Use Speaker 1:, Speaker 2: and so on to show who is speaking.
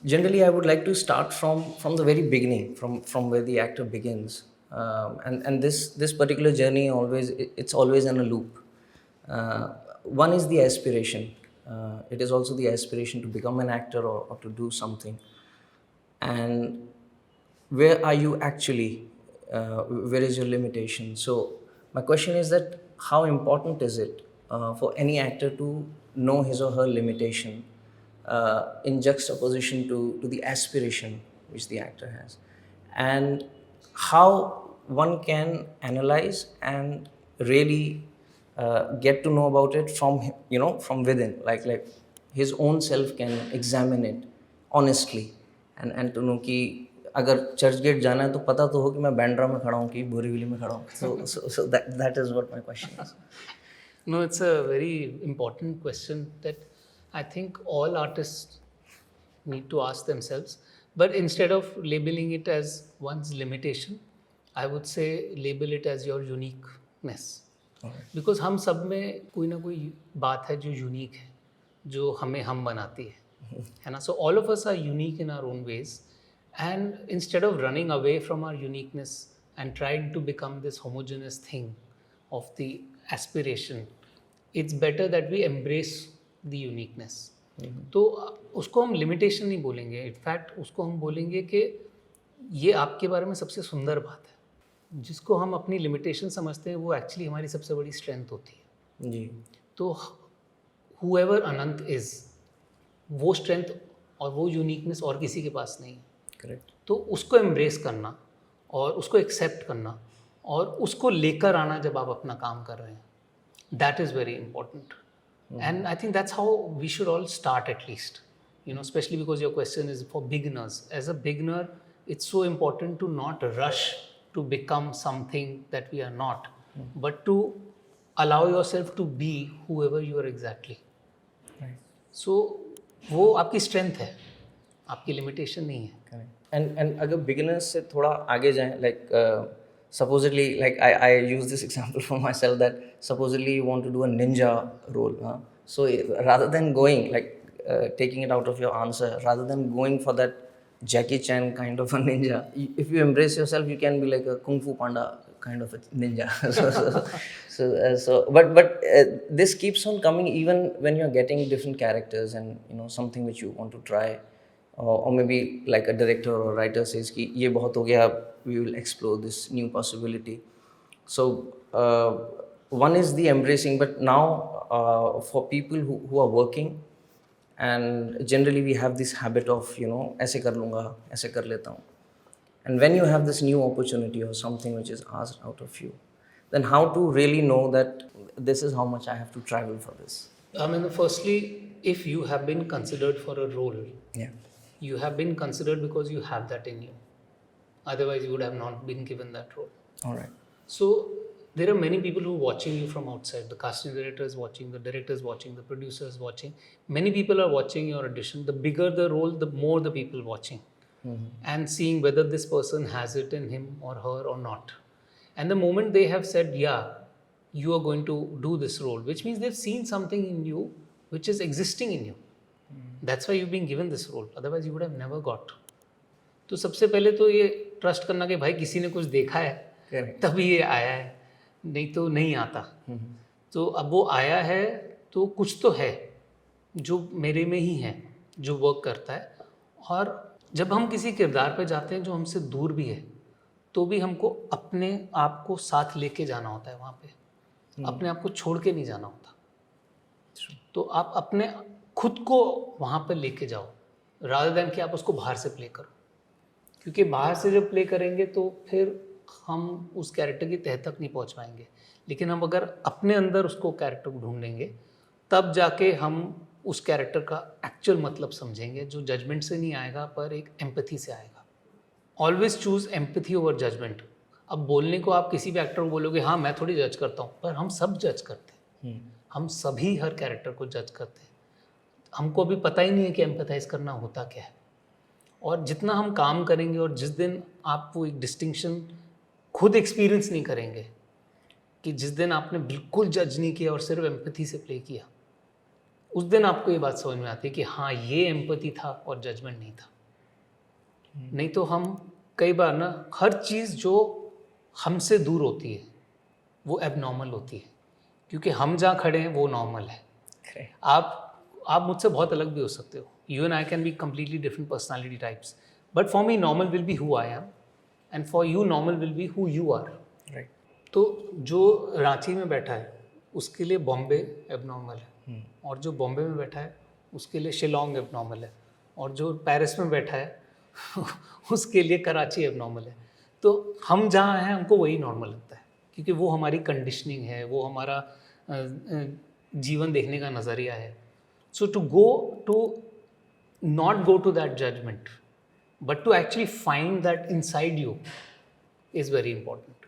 Speaker 1: Generally, I would like to start from the very beginning, from where the actor begins, and this particular journey it's always in a loop. One is the aspiration. It is also the aspiration to become an actor, or to do something. And where are you actually? Where is your limitation? So my question is that how important is it for any actor to know his or her limitation in juxtaposition to the aspiration which the actor has, and how one can analyze and really get to know about it from within, like his own self can examine it honestly, and to know कि अगर church gate जाना है तो पता तो हो कि मैं बैंड्रा में खड़ा हूँ कि बोरीवली में खड़ा हूँ. So that is what my question is.
Speaker 2: No, it's a very important question that I think all artists need to ask themselves. But instead of labeling it as one's limitation, I would say label it as your uniqueness. Because हम सब में कोई ना कोई बात है जो unique है, जो हमें हम बनाती है ना. So all of us are unique in our own ways, and instead of running away from our uniqueness and trying to become this homogeneous thing of the aspiration, it's better that we embrace the uniqueness. तो उसको हम limitation नहीं बोलेंगे, in fact उसको हम बोलेंगे कि ये आपके बारे में सबसे सुंदर बात है. जिसको हम अपनी लिमिटेशन समझते हैं वो एक्चुअली हमारी सबसे बड़ी स्ट्रेंथ होती है
Speaker 1: जी.
Speaker 2: तो whoever अनंत इज, वो स्ट्रेंथ और वो यूनिकनेस और किसी के पास नहीं है.
Speaker 1: करेक्ट.
Speaker 2: तो उसको एम्ब्रेस करना और उसको एक्सेप्ट करना और उसको लेकर आना जब आप अपना काम कर रहे हैं, that is very important. And I think that's how we should all start at least, especially because your question is for beginners. As a beginner, it's so important to not rush to become something that we are not, but to allow yourself to be whoever you are exactly.
Speaker 1: Right.
Speaker 2: So वो आपकी strength है, आपकी limitation नहीं है.
Speaker 1: Correct. And अगर beginners से थोड़ा आगे जाएं, like supposedly, like I use this example for myself, that supposedly you want to do a ninja role, so rather than going like taking it out of your answer, rather than going for that Jackie Chan kind of a ninja, if you embrace yourself, you can be like a Kung Fu Panda kind of a ninja. But this keeps on coming even when you're getting different characters, and something which you want to try, or maybe like a director or writer says कि ये बहुत हो गया, we will explore this new possibility. So one is the embracing, but now for people who are working, and generally we have this habit of ऐसे कर लूँगा, ऐसे कर लेता हूँ. And when you have this new opportunity or something which is asked out of you, then how to really know that this is how much I have to travel for this?
Speaker 2: I mean, firstly, if you have been considered for a role,
Speaker 1: Yeah.
Speaker 2: you have been considered because you have that in you. Otherwise, you would have not been given that role.
Speaker 1: All right.
Speaker 2: So there are many people who are watching you from outside. The casting director is watching, the director is watching, the producer is watching. Many people are watching your audition. The bigger the role, the more the people watching, and seeing whether this person has it in him or her or not. And the moment they have said, yeah, you are going to do this role, which means they've seen something in you which is existing in you. That's why you've been given this role. Otherwise, you would have never got. तो सबसे पहले तो ये trust करना कि भाई किसी ने कुछ देखा है तभी ये आया है, नहीं तो नहीं आता. तो अब वो आया है तो कुछ तो है जो मेरे में ही है, जो वर्क करता है. और जब हम किसी किरदार पे जाते हैं जो हमसे दूर भी है, तो भी हमको अपने आप को साथ लेके जाना होता है वहाँ पे. अपने आप को छोड़ के नहीं जाना होता. तो आप अपने खुद को वहाँ पर लेके जाओ, रादर देन कि आप उसको बाहर से प्ले करो. क्योंकि बाहर से जब प्ले करेंगे तो फिर हम उस कैरेक्टर की तह तक नहीं पहुँच पाएंगे. लेकिन हम अगर अपने अंदर उसको कैरेक्टर को ढूंढेंगे, तब जाके हम उस कैरेक्टर का एक्चुअल मतलब समझेंगे, जो जजमेंट से नहीं आएगा पर एक एम्पैथी से आएगा. Always choose empathy over judgement. अब बोलने को आप किसी भी एक्टर को बोलोगे हाँ मैं थोड़ी जज करता हूँ, पर हम सब जज करते हैं. हम सभी हर कैरेक्टर को जज करते हैं. हमको अभी पता ही नहीं है कि एम्पैथाइज करना होता क्या है. और जितना हम काम करेंगे और जिस दिन आप वो एक डिस्टिंक्शन खुद एक्सपीरियंस नहीं करेंगे, कि जिस दिन आपने बिल्कुल जज नहीं किया और सिर्फ एम्पैथी से प्ले किया, उस दिन आपको ये बात समझ में आती है कि हाँ ये एम्पैथी था और जजमेंट नहीं था। नहीं तो हम कई बार ना हर चीज़ जो हमसे दूर होती है वो एबनॉर्मल होती है, क्योंकि हम जहाँ खड़े हैं वो नॉर्मल है।
Speaker 1: Correct.
Speaker 2: आप मुझसे बहुत अलग भी हो सकते हो, you and I can be completely different personality types, but for me normal will be who I am and for you normal will be who you are.
Speaker 1: Right.
Speaker 2: तो जो रांची में बैठा है उसके लिए बॉम्बे एबनॉर्मल है, और जो बॉम्बे में बैठा है उसके लिए शिलोंग एबनॉर्मल है, और जो पेरिस में बैठा है उसके लिए कराची एबनॉर्मल है। तो हम जहाँ हैं हमको वही नॉर्मल लगता है, क्योंकि वो हमारी कंडीशनिंग है, वो हमारा जीवन देखने का नज़रिया है। सो to not go to that judgment, but to actually find that inside you is very important.